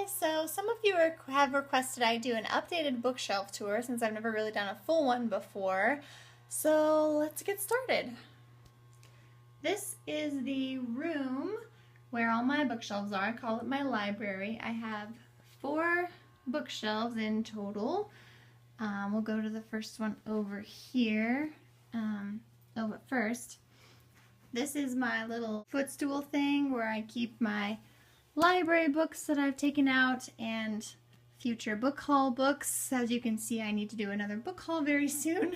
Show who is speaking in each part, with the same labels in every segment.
Speaker 1: Hi, so some of you have requested I do an updated bookshelf tour since I've never really done a full one before. So let's get started. This is the room where all my bookshelves are. I call it my library. I have 4 bookshelves in total. We'll go to the first one over here. But first, this is my little footstool thing where I keep my library books that I've taken out and future book haul books. As you can see, I need to do another book haul very soon.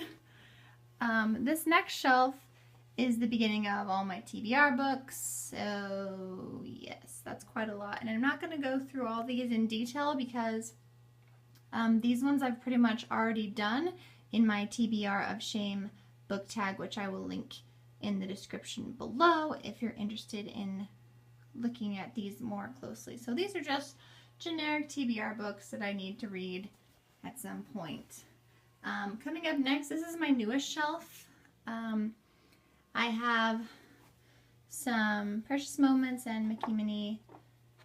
Speaker 1: This next shelf is the beginning of all my TBR books, so yes, that's quite a lot. And I'm not going to go through all these in detail because these ones I've pretty much already done in my TBR of Shame book tag, which I will link in the description below if you're interested in looking at these more closely. So these are just generic TBR books that I need to read at some point. Coming up next, this is my newest shelf. I have some Precious Moments and Mickey Minnie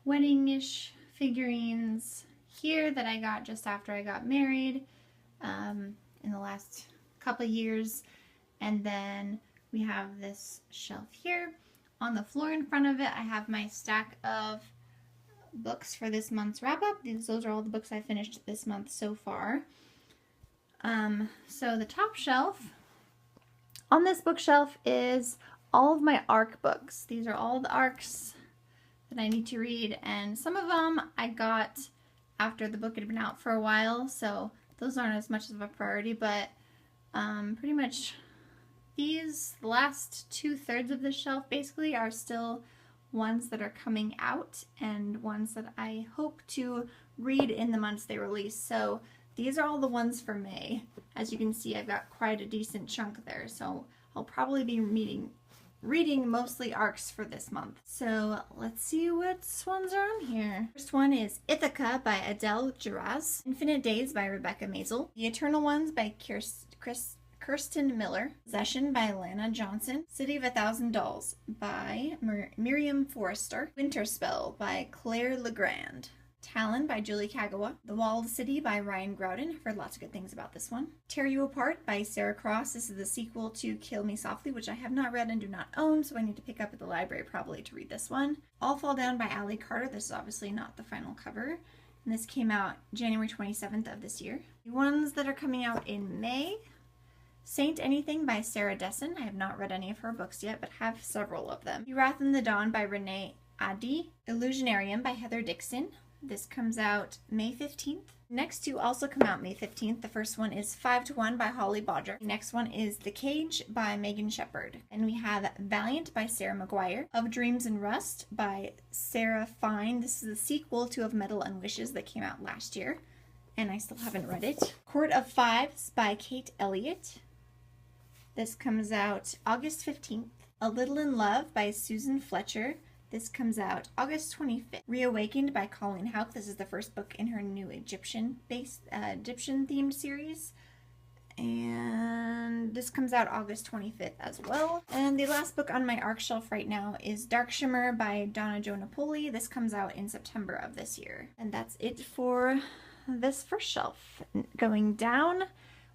Speaker 1: wedding-ish figurines here that I got just after I got married in the last couple of years. And then we have this shelf here. On the floor in front of it, I have my stack of books for this month's wrap-up. Those are all the books I finished this month so far. So the top shelf, on this bookshelf is all of my ARC books. These are all the ARCs that I need to read, and some of them I got after the book had been out for a while, so those aren't as much of a priority, but pretty much these last 2/3 of the shelf basically are still ones that are coming out and ones that I hope to read in the months they release. So these are all the ones for May. As you can see, I've got quite a decent chunk there, so I'll probably be reading mostly ARCs for this month. So let's see what ones are on here. First one is Ithaca by Adele Giraz, Infinite Days by Rebecca Maisel, The Eternal Ones by Kirsten Miller, Possession by Lana Johnson, City of a Thousand Dolls by Miriam Forrester, Winterspell by Claire Legrand, Talon by Julie Kagawa, The Walled City by Ryan Groudon. I've heard lots of good things about this one. Tear You Apart by Sarah Cross. This is the sequel to Kill Me Softly, which I have not read and do not own, so I need to pick up at the library probably to read this one. All Fall Down by Allie Carter. This is obviously not the final cover. And this came out January 27th of this year. The ones that are coming out in May: Saint Anything by Sarah Dessen. I have not read any of her books yet, but have several of them. Wrath in the Dawn by Renee Adi. Illusionarium by Heather Dixon. This comes out May 15th. Next two also come out May 15th. The first one is 5 to 1 by Holly Bodger. The next one is The Cage by Megan Shepard. And we have Valiant by Sarah McGuire. Of Dreams and Rust by Sarah Fine. This is the sequel to Of Metal and Wishes that came out last year, and I still haven't read it. Court of Fives by Kate Elliott. This comes out August 15th. A Little in Love by Susan Fletcher. This comes out August 25th. Reawakened by Colleen Houck. This is the first book in her new Egyptian-themed series. And this comes out August 25th as well. And the last book on my ARC shelf right now is Dark Shimmer by Donna Jo Napoli. This comes out in September of this year. And that's it for this first shelf. Going down,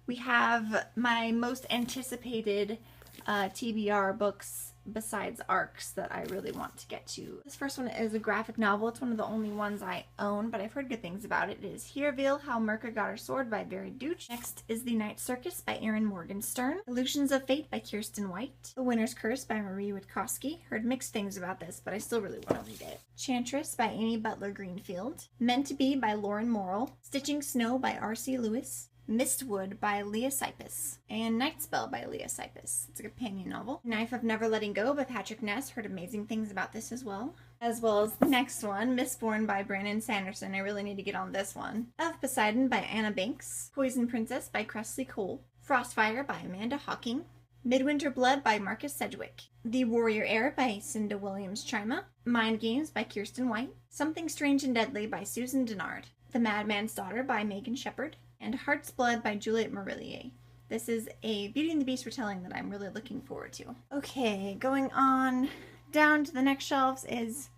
Speaker 1: we have my most anticipated TBR books besides ARCs that I really want to get to. This first one is a graphic novel. It's one of the only ones I own, but I've heard good things about it. It is Hearville, How Merca Got Her Sword by Barry Deutsch. Next is The Night Circus by Erin Morgenstern. Illusions of Fate by Kirsten White. The Winter's Curse by Marie Witkowski. Heard mixed things about this, but I still really want to read it. Chantress by Amy Butler Greenfield. Meant to Be by Lauren Morrill. Stitching Snow by R.C. Lewis. Mistwood by Leah Sipis, and Night Spell by Leah Sipis. It's a companion novel. Knife of Never Letting Go by Patrick Ness. Heard amazing things about this as well. As well as the next one, Mistborn by Brandon Sanderson. I really need to get on this one. Of Poseidon by Anna Banks. Poison Princess by Cressley Cole. Frostfire by Amanda Hawking. Midwinter Blood by Marcus Sedgwick. The Warrior Heir by Cinda Williams-Chima. Mind Games by Kirsten White. Something Strange and Deadly by Susan Dennard. The Madman's Daughter by Megan Shepard. And Heart's Blood by Juliet Marillier. This is a Beauty and the Beast retelling that I'm really looking forward to. Okay, going on down to the next shelves is,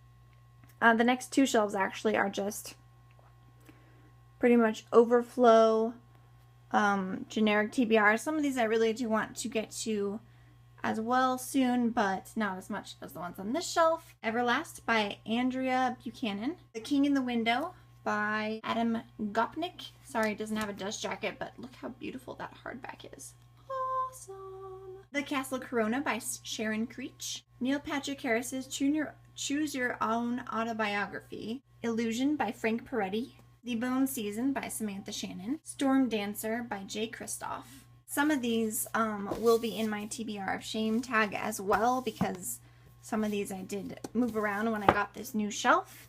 Speaker 1: the next 2 shelves actually are just pretty much overflow generic TBR. Some of these I really do want to get to as well soon, but not as much as the ones on this shelf. Everlast by Andrea Buchanan. The King in the Window by Adam Gopnik. Sorry, it doesn't have a dust jacket, but look how beautiful that hardback is. Awesome. The Castle Corona by Sharon Creech. Neil Patrick Harris's Choose Your Own Autobiography. Illusion by Frank Peretti. The Bone Season by Samantha Shannon. Storm Dancer by Jay Kristoff. Some of these will be in my TBR of Shame tag as well, because some of these I did move around when I got this new shelf.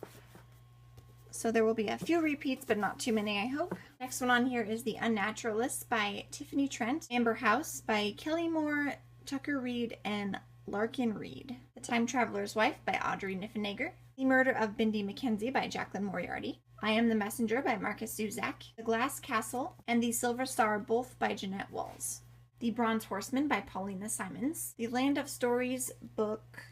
Speaker 1: So there will be a few repeats, but not too many, I hope. Next one on here is The Unnaturalists by Tiffany Trent. Amber House by Kelly Moore, Tucker Reed, and Larkin Reed. The Time Traveler's Wife by Audrey Niffenegger. The Murder of Bindi McKenzie by Jacqueline Moriarty. I Am the Messenger by Marcus Zuzak. The Glass Castle and The Silver Star, both by Jeanette Walls. The Bronze Horseman by Paulina Simons. The Land of Stories, Book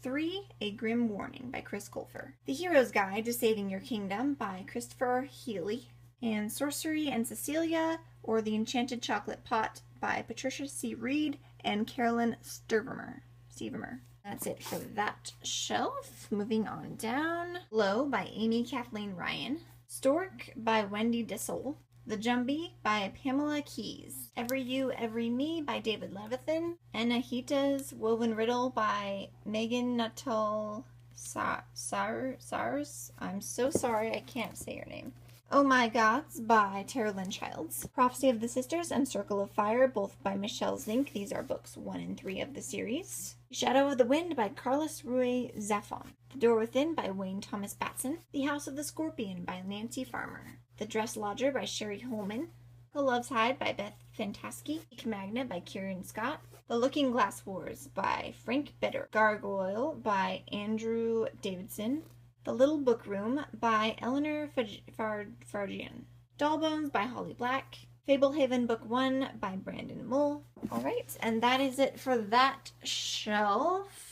Speaker 1: 3, A Grim Warning by Chris Colfer. The Hero's Guide to Saving Your Kingdom by Christopher Healy. And Sorcery and Cecilia, or The Enchanted Chocolate Pot by Patricia C. Reed and Carolyn Stevermer. That's it for that shelf. Moving on down. Glow by Amy Kathleen Ryan. Stork by Wendy Dissel. The Jumbie by Pamela Keys. Every You, Every Me by David Levithan. Anahita's Woven Riddle by Megan Nuttall Sars. I'm so sorry, I can't say your name. Oh My Gods by Tara Lynn Childs. Prophecy of the Sisters and Circle of Fire, both by Michelle Zink. These are books 1 and 3 of the series. Shadow of the Wind by Carlos Ruiz Zafon. The Door Within by Wayne Thomas Batson. The House of the Scorpion by Nancy Farmer. The Dress Lodger by Sherry Holman. The Love's Hide by Beth Fantasky. Peak Magna by Kieran Scott. The Looking Glass Wars by Frank Better. Gargoyle by Andrew Davidson. The Little Book Room by Eleanor Fargian. Dollbones by Holly Black. Fablehaven Book 1 by Brandon Mull. Alright, and that is it for that shelf.